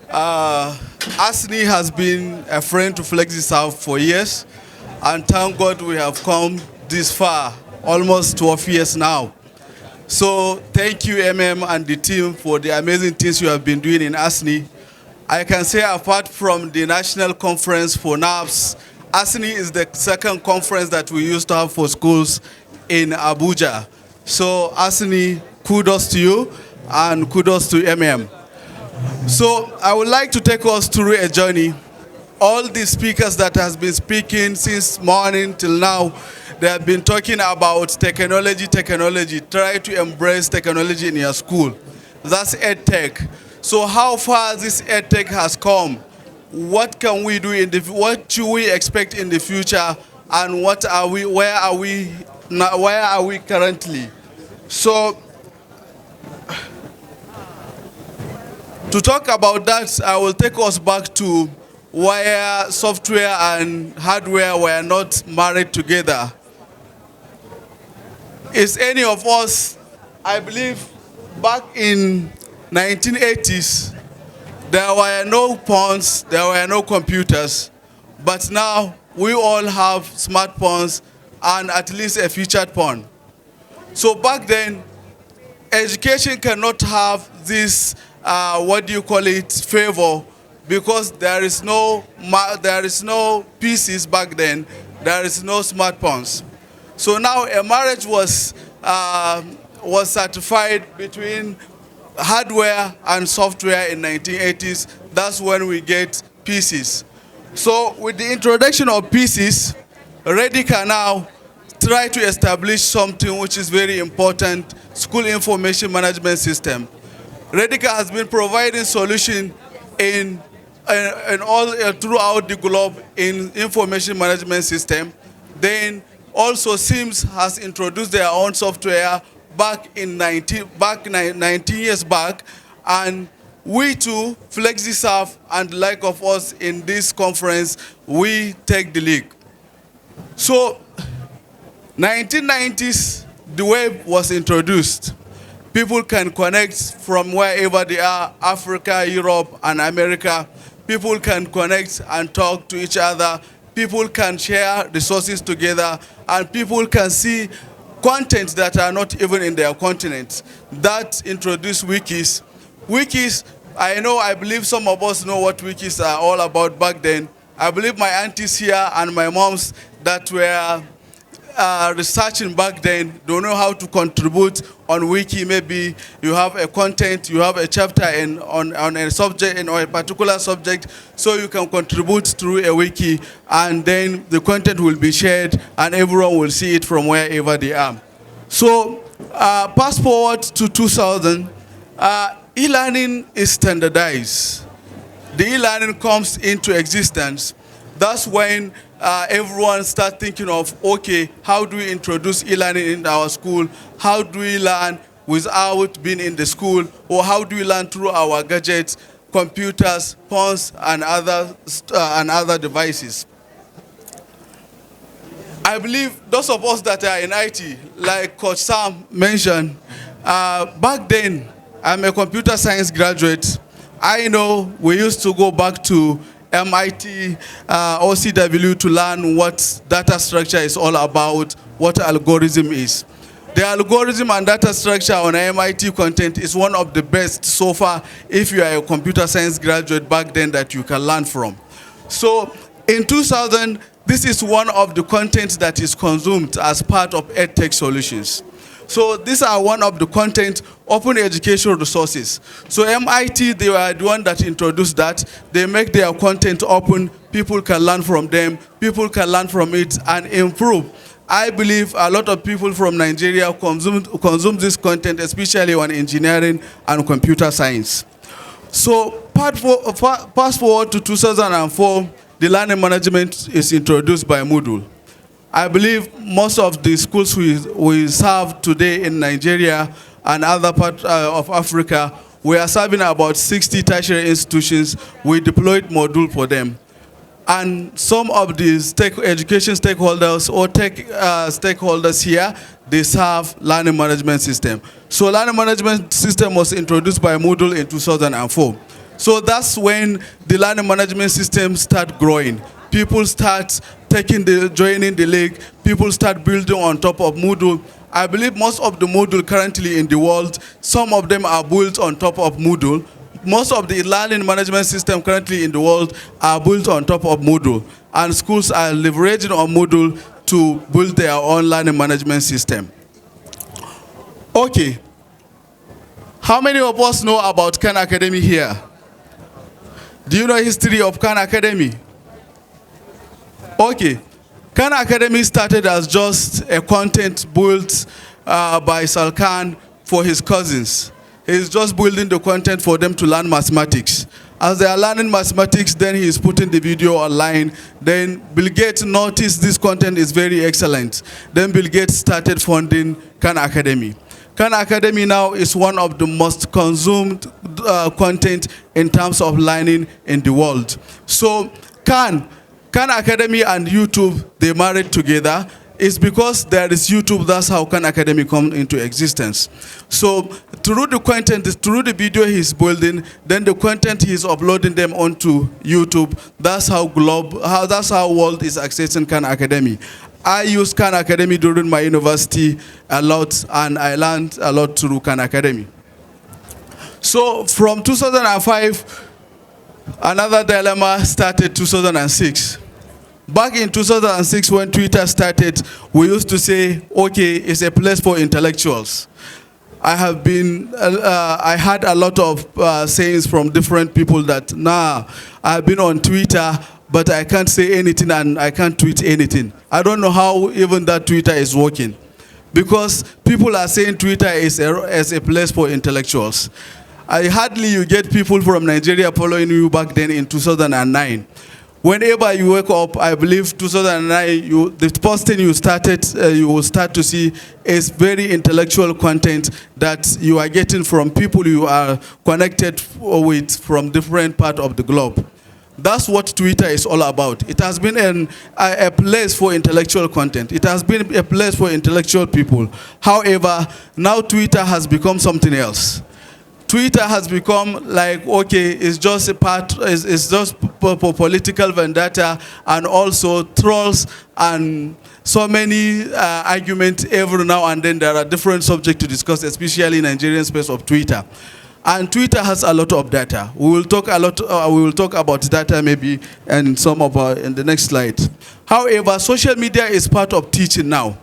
ASNI has been a friend to FlexiSouth for years, and thank God we have come this far, almost 12 years now. So thank you, and the team for the amazing things you have been doing in ASNI. I can say apart from the National Conference for NAPS, ASNI is the second conference that we used to have for schools in Abuja. So ASNI, kudos to you, and kudos to So I would like to take us through a journey. All the speakers that has been speaking since morning till now, they have been talking about technology. Try to embrace technology in your school. That's EdTech. So how far this EdTech has come, what can we do what should we expect in the future, and where are we currently? So to talk about that, I will take us back to where software and hardware were not married together. Is any of us, I believe, back in 1980s, there were no phones, there were no computers, but now we all have smartphones and at least a featured phone. So back then, education cannot have this favor, because there is no PCs back then, there is no smartphones. So now a marriage was certified between hardware and software in 1980s. That's when we get PCs. So with the introduction of PCs, Redica now try to establish something which is very important: school information management system. Redica has been providing solution in all throughout the globe in information management system. Then also Sims has introduced their own software back 19 years back, and we too, FlexiSouth and the like of us in this conference, we take the lead. So 1990s, the web was introduced. People can connect from wherever they are, Africa, Europe, and America. People can connect and talk to each other. People can share resources together, and people can see content that are not even in their continent. That introduced wikis. Wikis, I believe some of us know what wikis are all about back then. I believe my aunties here and my moms that were researching back then don't know how to contribute on wiki. Maybe you have a content, you have a chapter on a subject or a particular subject, so you can contribute through a wiki, and then the content will be shared and everyone will see it from wherever they are. So fast forward to 2000, e-learning is standardized. The e-learning comes into existence. That's when everyone starts thinking of, okay, how do we introduce e-learning in our school? How do we learn without being in the school? Or how do we learn through our gadgets, computers, phones, and other devices? I believe those of us that are in IT, like Coach Sam mentioned, back then, I'm a computer science graduate. I know we used to go back to MIT, OCW to learn what data structure is all about, what algorithm is. The algorithm and data structure on MIT content is one of the best so far if you are a computer science graduate back then that you can learn from. So in 2000, this is one of the contents that is consumed as part of EdTech solutions. So these are one of the content, open educational resources. So MIT, they were the one that introduced that. They make their content open, people can learn from them, people can learn from it and improve. I believe a lot of people from Nigeria consume this content, especially on engineering and computer science. So fast forward to 2004, the learning management is introduced by Moodle. I believe most of the schools we serve today in Nigeria and other parts of Africa, we are serving about 60 tertiary institutions. We deployed Moodle for them. And some of the education stakeholders or tech stakeholders here, they serve learning management system. So learning management system was introduced by Moodle in 2004. So that's when the learning management system start growing. People start joining the league. People start building on top of Moodle. I believe most of the Moodle currently in the world, some of them are built on top of Moodle. Most of the learning management system currently in the world are built on top of Moodle. And schools are leveraging on Moodle to build their own learning management system. Okay. How many of us know about Khan Academy here? Do you know history of Khan Academy? Okay. Khan Academy started as just a content built by Salkan for his cousins. He's just building the content for them to learn mathematics. As they are learning mathematics, then he is putting the video online. Then Bill Gates noticed this content is very excellent. Then Bill Gates started funding Khan Academy. Khan Academy now is one of the most consumed content in terms of learning in the world. So Khan Academy and YouTube, they married together. It's because there is YouTube, that's how Khan Academy come into existence. So through the content, through the video he's building, then the content he's uploading them onto YouTube, that's how world is accessing Khan Academy. I used Khan Academy during my university a lot, and I learned a lot through Khan Academy. So from 2005, another dilemma started 2006. Back in 2006, when Twitter started, we used to say, okay, it's a place for intellectuals. I had a lot of sayings from different people that, nah, I've been on Twitter, but I can't say anything and I can't tweet anything. I don't know how even that Twitter is working. Because people are saying Twitter is a place for intellectuals. Hardly you get people from Nigeria following you back then in 2009. Whenever you wake up, I believe 2009, the first thing you will start to see is very intellectual content that you are getting from people you are connected with from different parts of the globe. That's what Twitter is all about. It has been a place for intellectual content. It has been a place for intellectual people. However, now Twitter has become something else. Twitter has become like, okay, it's just it's just for political vendetta and also trolls and so many arguments every now and then. There are different subjects to discuss, especially in Nigerian space of Twitter. And Twitter has a lot of data. We will talk about data maybe in in the next slide. However, social media is part of teaching now.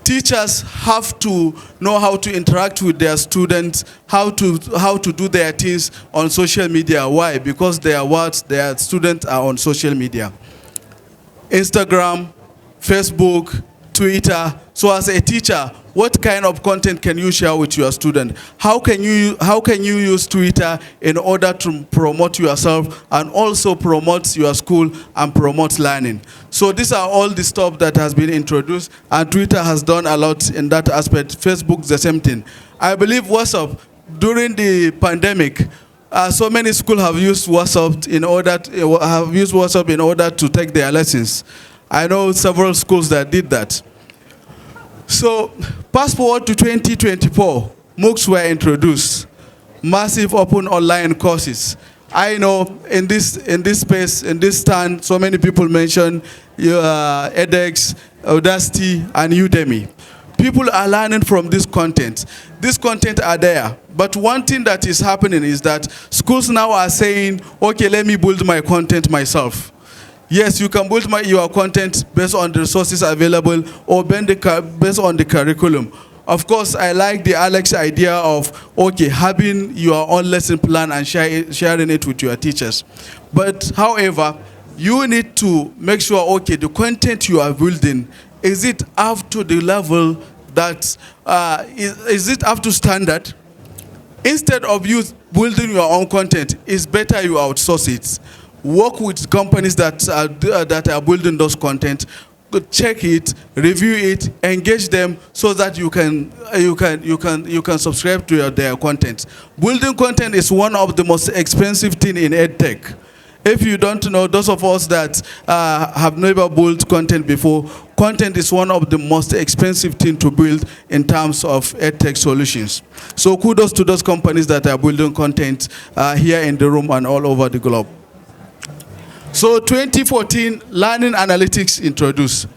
Teachers have to know how to interact with their students, how to do their things on social media. Why? Because their students are on social media. Instagram, Facebook, Twitter. So as a teacher, what kind of content can you share with your student? How can you use Twitter in order to promote yourself and also promote your school and promote learning? So these are all the stuff that has been introduced, and Twitter has done a lot in that aspect. Facebook, the same thing. I believe WhatsApp, during the pandemic, so many schools have used WhatsApp in order to take their lessons. I know several schools that did that. So, fast forward to 2024, MOOCs were introduced, massive open online courses. I know in this space, in this stand, so many people mention edX, Audacity, and Udemy. People are learning from this content. This content are there. But one thing that is happening is that schools now are saying, okay, let me build my content myself. Yes, you can build your content based on the resources available or based on the curriculum. Of course, I like the Alex idea of, okay, having your own lesson plan and sharing it with your teachers. But however, you need to make sure, okay, the content you are building, is it up to the level that, is it up to standard? Instead of you building your own content, it's better you outsource it. Work with companies that are building those content, check it, review it, engage them so that you can subscribe to their content. Building content is one of the most expensive thing in EdTech. If you don't know, those of us that have never built content before, content is one of the most expensive things to build in terms of edtech solutions. So kudos to those companies that are building content here in the room and all over the globe. So 2014, learning analytics introduced.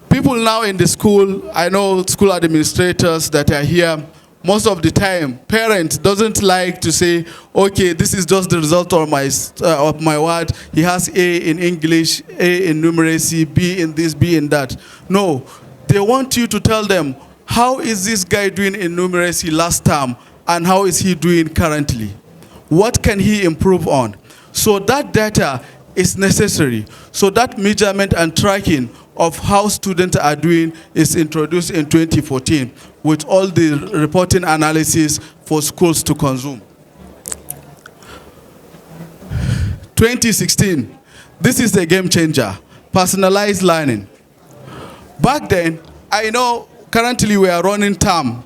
People now in the school, I know school administrators that are here, most of the time, parents doesn't like to say, okay, this is just the result of my word. He has A in English, A in numeracy, B in this, B in that. No, they want you to tell them, how is this guy doing in numeracy last term, and how is he doing currently? What can he improve on? So that data is necessary. So that measurement and tracking of how students are doing is introduced in 2014 with all the reporting analysis for schools to consume. 2016, this is the game changer, personalized learning. Back then, I know currently we are running term.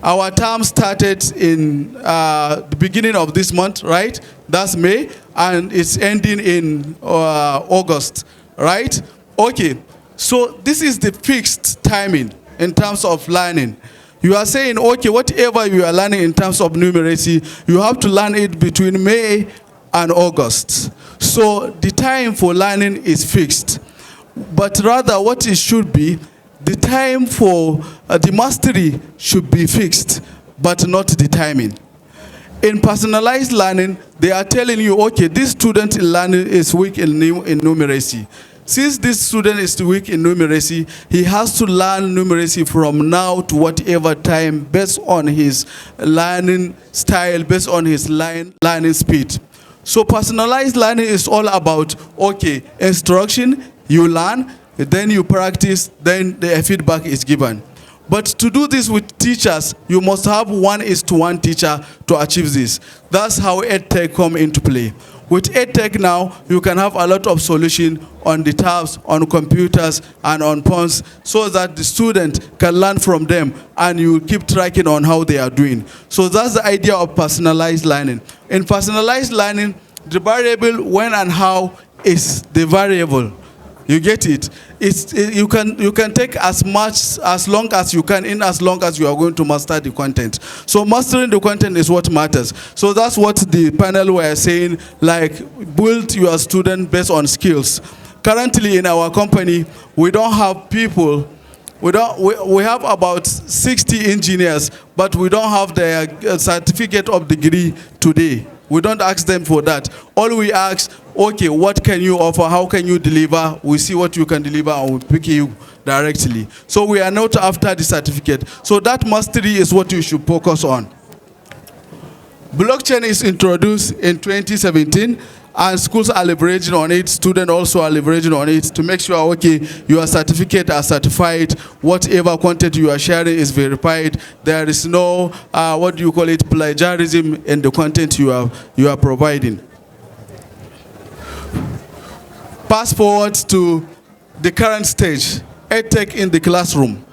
Our term started in the beginning of this month, right? That's May, and it's ending in August, right? Okay, so this is the fixed timing in terms of learning. You are saying, okay, whatever you are learning in terms of numeracy, you have to learn it between May and August. So the time for learning is fixed. But rather what it should be, the time for the mastery should be fixed, but not the timing. In personalized learning, they are telling you, okay, this student in learning is weak in numeracy. Since this student is weak in numeracy, he has to learn numeracy from now to whatever time based on his learning style, based on his learning speed. So personalized learning is all about, okay, instruction, you learn, then you practice, then the feedback is given. But to do this with teachers, you must have 1:1 teacher to achieve this. That's how EdTech come into play. With EdTech now, you can have a lot of solution on the tabs, on computers, and on phones, so that the student can learn from them, and you keep tracking on how they are doing. So that's the idea of personalized learning. In personalized learning, the variable when and how is the variable. You get it? You can take as long as you can, in as long as you are going to master the content. So mastering the content is what matters. So that's what the panel were saying, like build your student based on skills. Currently in our company, we don't have people. We have about 60 engineers, but we don't have their certificate of degree today. We don't ask them for that. All we ask, okay, what can you offer? How can you deliver? We see what you can deliver and we pick you directly. So we are not after the certificate. So that mastery is what you should focus on. Blockchain is introduced in 2017, and schools are leveraging on it. Students also are leveraging on it to make sure, okay, your certificate are certified. Whatever content you are sharing is verified. There is no, plagiarism in the content you are providing. Fast forward to the current stage, EdTech in the classroom.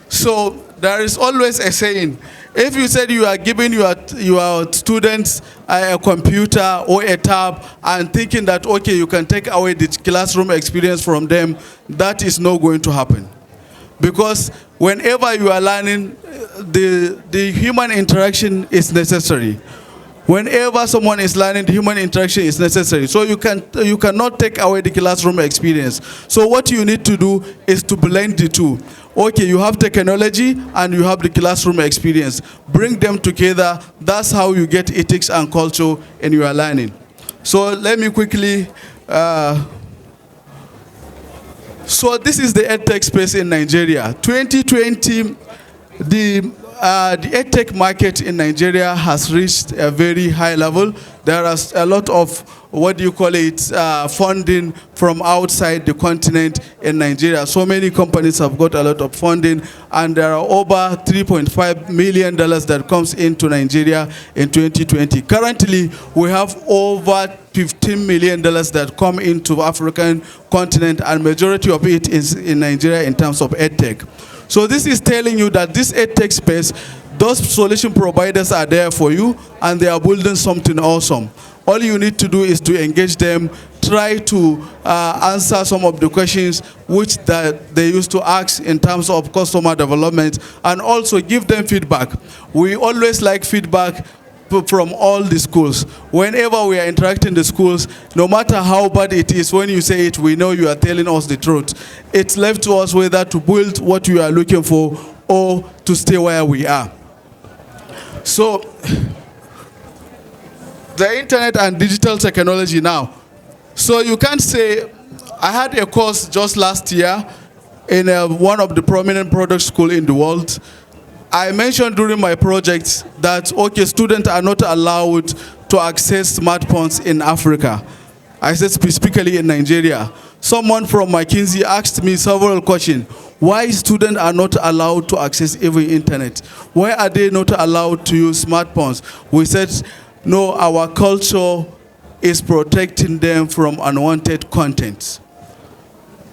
So there is always a saying, if you said you are giving your students a computer or a tab and thinking that, okay, you can take away the classroom experience from them, that is not going to happen. Because whenever you are learning, the human interaction is necessary. Whenever someone is learning, the human interaction is necessary. So you cannot take away the classroom experience. So what you need to do is to blend the two. Okay, you have technology and you have the classroom experience. Bring them together. That's how you get ethics and culture in your learning. So let me quickly... so this is the EdTech space in Nigeria. 2020, the EdTech market in Nigeria has reached a very high level. There is a lot of, funding from outside the continent in Nigeria. So many companies have got a lot of funding, and there are over $3.5 million that comes into Nigeria in 2020. Currently, we have over $15 million that come into African continent, and majority of it is in Nigeria in terms of EdTech. So this is telling you that this EdTech space, those solution providers are there for you, and they are building something awesome. All you need to do is to engage them, try to answer some of the questions which that they used to ask in terms of customer development, and also give them feedback. We always like feedback from all the schools. Whenever we are interacting in the schools, no matter how bad it is, when you say it, we know you are telling us the truth. It's left to us whether to build what we are looking for or to stay where we are. So, the internet and digital technology now. So you can't say, I had a course just last year in one of the prominent product schools in the world. I mentioned during my project that, okay, students are not allowed to access smartphones in Africa. I said specifically in Nigeria. Someone from McKinsey asked me several questions. Why students are not allowed to access even internet? Why are they not allowed to use smartphones? We said, no, our culture is protecting them from unwanted content.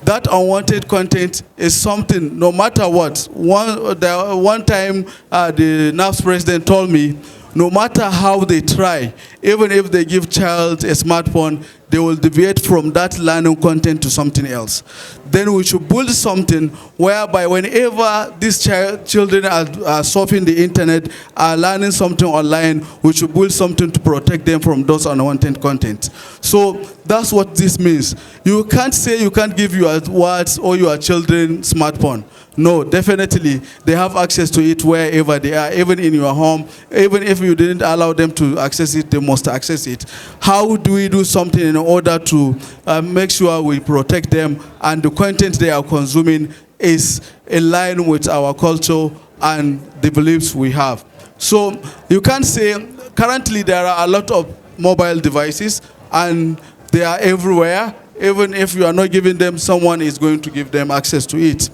That unwanted content is something, no matter what. One time, the NAFS president told me, no matter how they try, even if they give child a smartphone, they will deviate from that learning content to something else. Then we should build something whereby whenever these children are surfing the internet, are learning something online, we should build something to protect them from those unwanted content. So that's what this means. You can't say you can't give your words or your children smartphone. No, definitely, they have access to it wherever they are, even in your home. Even if you didn't allow them to access it, they must access it. How do we do something in order to make sure we protect them and the content they are consuming is in line with our culture and the beliefs we have? So you can't say, currently there are a lot of mobile devices and they are everywhere. Even if you are not giving them, someone is going to give them access to it.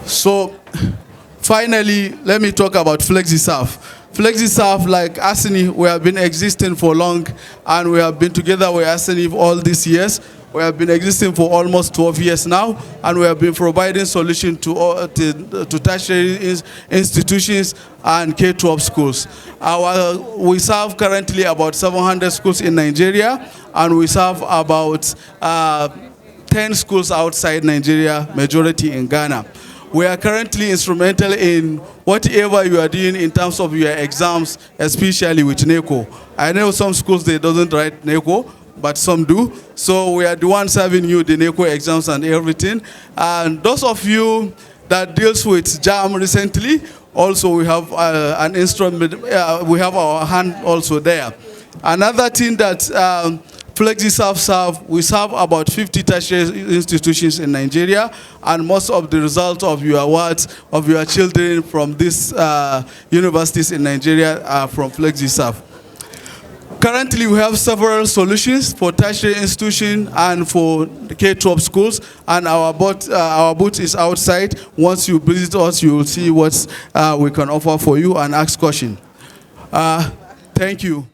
So, finally, let me talk about FlexiServe. FlexiServe, like Asini, we have been existing for long, and we have been together with Asini all these years. We have been existing for almost 12 years now, and we have been providing solutions to tertiary institutions and K-12 schools. We serve currently about 700 schools in Nigeria, and we serve about 10 schools outside Nigeria, majority in Ghana. We are currently instrumental in whatever you are doing in terms of your exams, especially with NECO. I know some schools, they doesn't write NECO, but some do. So we are the ones serving you the NECO exams and everything. And those of you that deals with JAM recently, also we have an instrument, we have our hand also there. Another thing that FlexiServe we serve about 50 tertiary institutions in Nigeria, and most of the results of your awards of your children from these universities in Nigeria are from FlexiServe. Currently, we have several solutions for tertiary institutions and for K-12 schools, and our booth is outside. Once you visit us, you will see what we can offer for you and ask questions. Thank you.